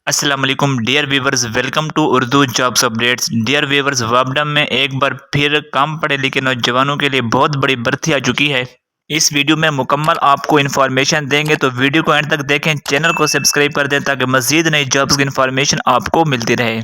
السلام علیکم dear viewers, welcome to Urdu jobs updates. Dear viewers, وابڈا میں ایک بار پھر کم پڑھے لکھے نوجوانوں کے لیے بہت بڑی بھرتی آ چکی ہے۔ اس ویڈیو میں مکمل آپ کو انفارمیشن دیں گے، تو ویڈیو کو اینڈ تک دیکھیں، چینل کو سبسکرائب کر دیں تاکہ مزید نئی جابس کی انفارمیشن آپ کو ملتی رہے۔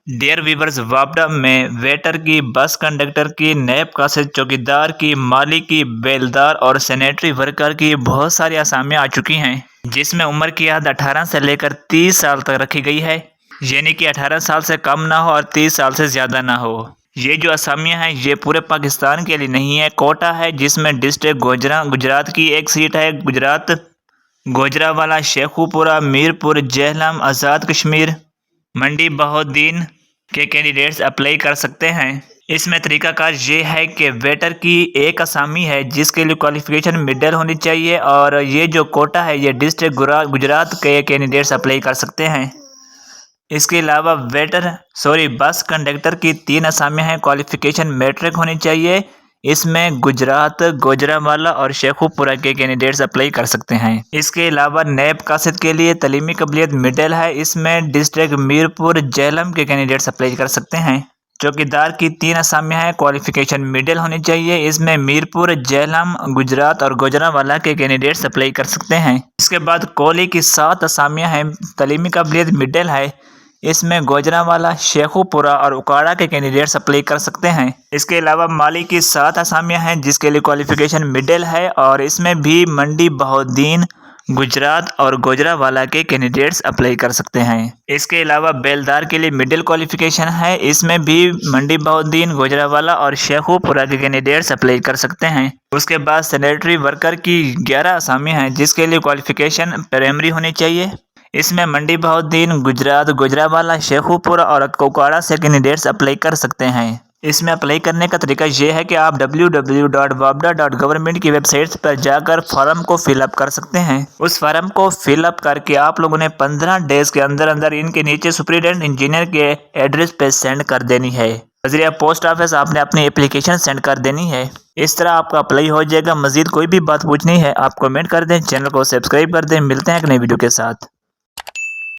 ڈیئر ویورز، وابڈا میں ویٹر کی، بس کنڈکٹر کی، نیب کاسٹ، چوکیدار کی، مالی کی، بیلدار اور سینیٹری ورکر کی بہت ساری اسامیاں آ چکی ہیں، جس میں عمر کی حد 18 سے لے کر 30 سال تک رکھی گئی ہے، یعنی کہ 18 سال سے کم نہ ہو اور 30 سال سے زیادہ نہ ہو۔ یہ جو اسامیاں ہیں یہ پورے پاکستان کے لیے نہیں ہے، کوٹا ہے جس میں ڈسٹرکٹ گجرات کی ایک سیٹ ہے، گجرات، گوجرانوالہ، شیخوپورہ، میرپور، جہلم، آزاد کشمیر، منڈی بہاؤالدین کے کینڈیڈیٹس اپلائی کر سکتے ہیں۔ اس میں طریقہ کار یہ ہے کہ ویٹر کی ایک اسامی ہے جس کے لیے کوالیفیکیشن مڈل ہونی چاہیے، اور یہ جو کوٹا ہے یہ ڈسٹرکٹ گجرات کے کینڈیڈیٹس اپلائی کر سکتے ہیں۔ اس کے علاوہ بس کنڈکٹر کی 3 اسامیاں ہیں، کوالیفیکیشن میٹرک ہونی چاہیے۔ اس میں گجرات، گوجرانوالہ اور شیخوپورہ کے کینڈیڈیٹس اپلائی کر سکتے ہیں۔ اس کے علاوہ نیب کاسٹ کے لیے تعلیمی قابلیت مڈل ہے، اس میں ڈسٹرکٹ میرپور، جہلم کے کینڈیڈیٹس اپلائی کر سکتے ہیں۔ چوکیدار کی 3 اسامیاں ہیں، کوالیفیکیشن مڈل ہونی چاہیے، اس میں میرپور، جہلم، گجرات اور گوجرانوالہ کے کینڈیڈیٹس اپلائی کر سکتے ہیں۔ اس کے بعد کولی کی 7 اسامیاں ہیں، تعلیمی قابلیت مڈل ہے، اس میں گوجرانوالہ، شیخوپورہ اور اکاڑہ کے کینڈیڈیٹس اپلائی کر سکتے ہیں۔ اس کے علاوہ مالی کی 7 اسامیاں ہیں جس کے لیے کوالیفیکیشن مڈل ہے، اور اس میں بھی منڈی بہاؤالدین، گجرات اور گوجرانوالہ کے کینڈیڈیٹس اپلائی کر سکتے ہیں۔ اس کے علاوہ بیلدار کے لیے مڈل کوالیفیکیشن ہے، اس میں بھی منڈی بہاؤالدین، گوجرانوالہ اور شیخوپورہ کے کینڈیڈیٹس اپلائی کر سکتے ہیں۔ اس کے بعد سینیٹری ورکر کی 11 اسامیاں ہیں جس کے لیے کوالیفیکیشن پرائمری ہونی چاہیے، اس میں منڈی بہاؤالدین، گجرات، گوجرانوالہ، شیخوپورہ اور اکاڑہ سے کینڈیڈیٹس اپلائی کر سکتے ہیں۔ اس میں اپلائی کرنے کا طریقہ یہ ہے کہ آپ www.wabda.government کی ویب سائٹ پر جا کر فارم کو فل اپ کر سکتے ہیں۔ اس فارم کو فل اپ کر کے آپ لوگوں نے 15 ڈیز کے اندر ان کے نیچے سپرنٹینڈنٹ انجینئر کے ایڈریس پہ سینڈ کر دینی ہے۔ ذریعہ پوسٹ آفس آپ نے اپنی اپلیکیشن سینڈ کر دینی ہے۔ اس طرح آپ کا اپلائی ہو جائے گا۔ مزید کوئی بھی بات پوچھنی ہے آپ کمنٹ کر دیں، چینل کو سبسکرائب کر دیں۔ ملتے ہیں ایک نئی ویڈیو کے ساتھ۔